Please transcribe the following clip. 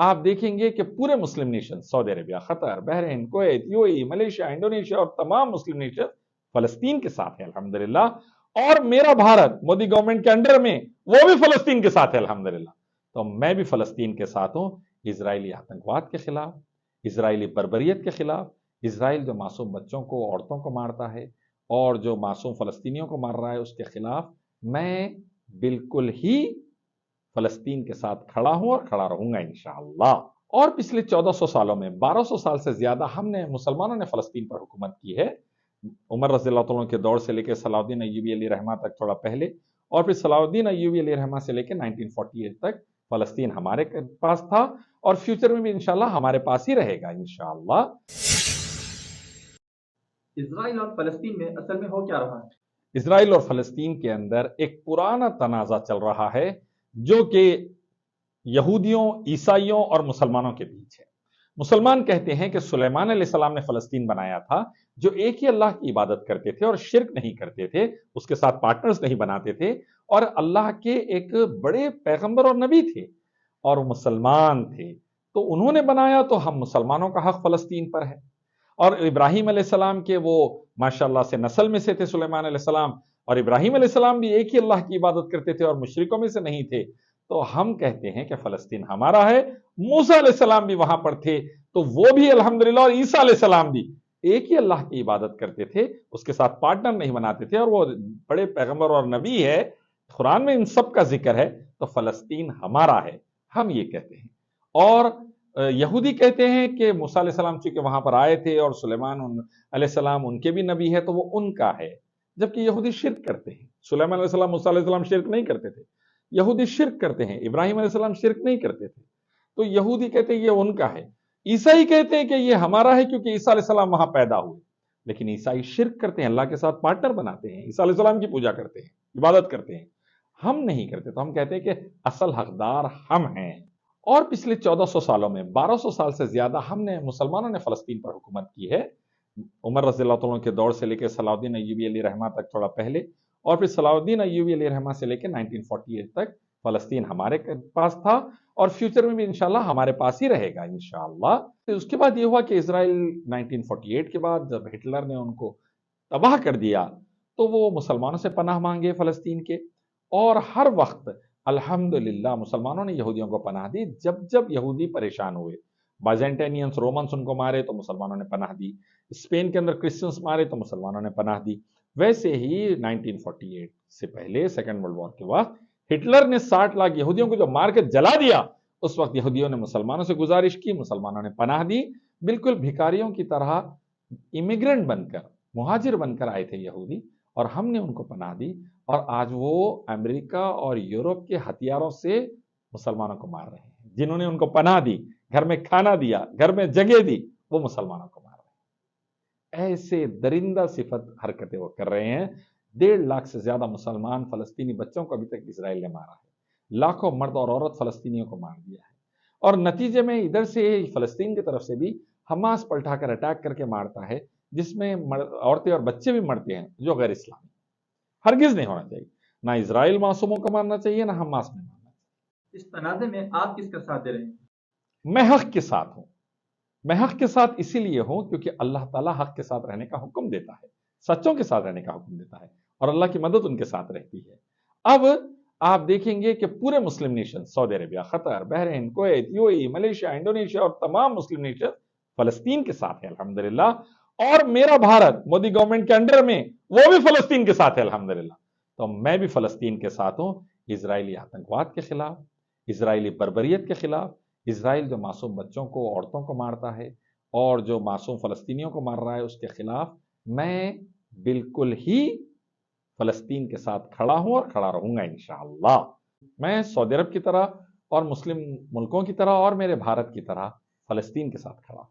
آپ دیکھیں گے کہ پورے مسلم nation Saudi Arabia, Qatar, Bahrain, Kuwait, U A E, Malaysia, Indonesia اور تمام مسلم نیشن فلسطین کے ساتھ ہے الحمدللہ۔ اور میرا بھارت مودی گورنمنٹ کے انڈر میں وہ بھی فلسطین کے ساتھ ہے الحمدللہ۔ تو میں بھی فلسطین کے ساتھ ہوں، اسرائیلی آتنکواد کے خلاف، اسرائیلی بربریت کے خلاف، اسرائیل جو معصوم بچوں کو، عورتوں کو مارتا ہے اور جو معصوم فلسطینیوں کو مار رہا ہے اس کے خلاف میں بالکل ہی فلسطین کے ساتھ کھڑا ہوں اور کھڑا رہوں گا انشاءاللہ۔ اور پچھلے 1400 سالوں میں 1200 سال سے زیادہ ہم نے مسلمانوں نے فلسطین پر حکومت کی ہے۔ عمر رضی اللہ تعالیٰ کے دور سے لے کے صلاح الدین ایوبی علیہ رحمہ تک تھوڑا پہلے، اور پھر صلاح الدین ایوبی علیہ رحمہ سے لے کے 1948 تک فلسطین ہمارے پاس تھا اور فیوچر میں بھی انشاءاللہ ہمارے پاس ہی رہے گا انشاءاللہ۔ اسرائیل اور فلسطین میں اصل میں ہو کیا رہا ہے؟ اسرائیل اور فلسطین کے اندر ایک پرانا تنازع چل رہا ہے جو کہ یہودیوں، عیسائیوں اور مسلمانوں کے بیچ ہے۔ مسلمان کہتے ہیں کہ سلیمان علیہ السلام نے فلسطین بنایا تھا، جو ایک ہی اللہ کی عبادت کرتے تھے اور شرک نہیں کرتے تھے، اس کے ساتھ پارٹنرز نہیں بناتے تھے، اور اللہ کے ایک بڑے پیغمبر اور نبی تھے اور مسلمان تھے، تو انہوں نے بنایا، تو ہم مسلمانوں کا حق فلسطین پر ہے۔ اور ابراہیم علیہ السلام کے وہ ماشاءاللہ سے نسل میں سے تھے سلیمان علیہ السلام، اور ابراہیم علیہ السلام بھی ایک ہی اللہ کی عبادت کرتے تھے اور مشرکوں میں سے نہیں تھے، تو ہم کہتے ہیں کہ فلسطین ہمارا ہے۔ موسیٰ علیہ السلام بھی وہاں پر تھے، تو وہ بھی الحمدللہ، اور عیسیٰ علیہ السلام بھی ایک ہی اللہ کی عبادت کرتے تھے، اس کے ساتھ پارٹنر نہیں بناتے تھے، اور وہ بڑے پیغمبر اور نبی ہے، قرآن میں ان سب کا ذکر ہے، تو فلسطین ہمارا ہے، ہم یہ کہتے ہیں۔ اور یہودی کہتے ہیں کہ موسیٰ علیہ السلام چونکہ وہاں پر آئے تھے اور سلیمان علیہ السلام ان کے بھی نبی ہے، تو وہ ان کا ہے، جبکہ یہودی شرک کرتے ہیں۔ سلیمان علیہ السلام، موسیٰ علیہ السلام شرک نہیں کرتے تھے، یہودی شرک کرتے ہیں۔ ابراہیم علیہ السلام شرک نہیں کرتے تھے، تو یہودی کہتے ہیں یہ ان کا ہے۔ عیسائی کہتے ہیں کہ یہ ہمارا ہے کیونکہ عیسیٰ علیہ السلام وہاں پیدا ہوئے، لیکن عیسائی شرک کرتے ہیں، اللہ کے ساتھ پارٹنر بناتے ہیں، عیسیٰ علیہ السلام کی پوجا کرتے ہیں، عبادت کرتے ہیں۔ ہم نہیں کرتے، تو ہم کہتے ہیں کہ اصل حقدار ہم ہیں۔ اور پچھلے 1400 سالوں میں 1200 سال سے زیادہ ہم نے مسلمانوں نے فلسطین پر حکومت کی ہے۔ عمر رضی اللہ تعالیٰ کے دور سے لے کے صلاح الدین ایوبی علیہ رحمہ تک تھوڑا پہلے، اور پھر صلاح الدین ایوبی علیہ رحمہ سے لے کے 1948 تک فلسطین ہمارے پاس تھا اور فیوچر میں بھی انشاءاللہ ہمارے پاس ہی رہے گا انشاءاللہ۔ پھر اس کے بعد یہ ہوا کہ اسرائیل 1948 کے بعد جب ہٹلر نے ان کو تباہ کر دیا، تو وہ مسلمانوں سے پناہ مانگے فلسطین کے، اور ہر وقت الحمدللہ مسلمانوں نے یہودیوں کو پناہ دی۔ جب جب یہودی پریشان ہوئے، بائزنٹینینز، رومنز ان کو مارے تو مسلمانوں نے پناہ دی، اسپین کے اندر کرسچنز مارے تو مسلمانوں نے پناہ دی۔ ویسے ہی 1948 سے پہلے سیکنڈ ورلڈ وار کے وقت ہٹلر نے 60 لاکھ یہودیوں کو جو مار کے جلا دیا، اس وقت یہودیوں نے مسلمانوں سے گزارش کی، مسلمانوں نے پناہ دی، بالکل بھکاریوں کی طرح امیگرنٹ بن کر، مہاجر بن کر آئے تھے یہودی، اور ہم نے ان کو پناہ دی، اور آج وہ امریکہ اور یورپ کے ہتھیاروں سے مسلمانوں کو مار رہے ہیں۔ جنہوں نے ان کو پناہ دی، گھر میں کھانا دیا، گھر میں جگہ دی، وہ مسلمانوں کو مار رہے ہیں۔ ایسے درندہ صفت حرکتیں وہ کر رہے ہیں۔ 1.5 لاکھ سے زیادہ مسلمان فلسطینی بچوں کو ابھی تک اسرائیل نے مارا ہے، لاکھوں مرد اور عورت فلسطینیوں کو مار دیا ہے، اور نتیجے میں ادھر سے فلسطین کی طرف سے بھی حماس پلٹا کر اٹیک کر کے مارتا ہے، جس میں عورتیں اور بچے بھی مرتے ہیں، جو غیر اسلامی ہرگز نہیں ہونا چاہیے۔ نہ اسرائیل معصوموں کو مارنا چاہیے، نہ حماس میں مارنا چاہیے۔ اس تنازع میں آپ کس کا ساتھ دے رہے ہیں؟ میں حق کے ساتھ ہوں۔ میں حق کے ساتھ اسی لیے ہوں کیونکہ اللہ تعالیٰ حق کے ساتھ رہنے کا حکم دیتا ہے، سچوں کے ساتھ رہنے کا حکم دیتا ہے، اور اللہ کی مدد ان کے ساتھ رہتی ہے۔ اب آپ دیکھیں گے کہ پورے مسلم nation Saudi Arabia, Qatar, Bahrain, Kuwait, U A E, Malaysia, Indonesia اور تمام مسلم نیشن فلسطین کے ساتھ ہے الحمدللہ۔ اور میرا بھارت مودی گورنمنٹ کے انڈر میں وہ بھی فلسطین کے ساتھ ہے الحمدللہ۔ تو میں بھی فلسطین کے ساتھ ہوں، اسرائیلی آتنکواد کے خلاف، اسرائیلی بربریت کے خلاف، اسرائیل جو معصوم بچوں کو، عورتوں کو مارتا ہے اور جو معصوم فلسطینیوں کو مار رہا ہے، اس کے خلاف میں بالکل ہی فلسطین کے ساتھ کھڑا ہوں اور کھڑا رہوں گا انشاءاللہ۔ میں سعودی عرب کی طرح اور مسلم ملکوں کی طرح اور میرے بھارت کی طرح فلسطین کے ساتھ کھڑا ہوں۔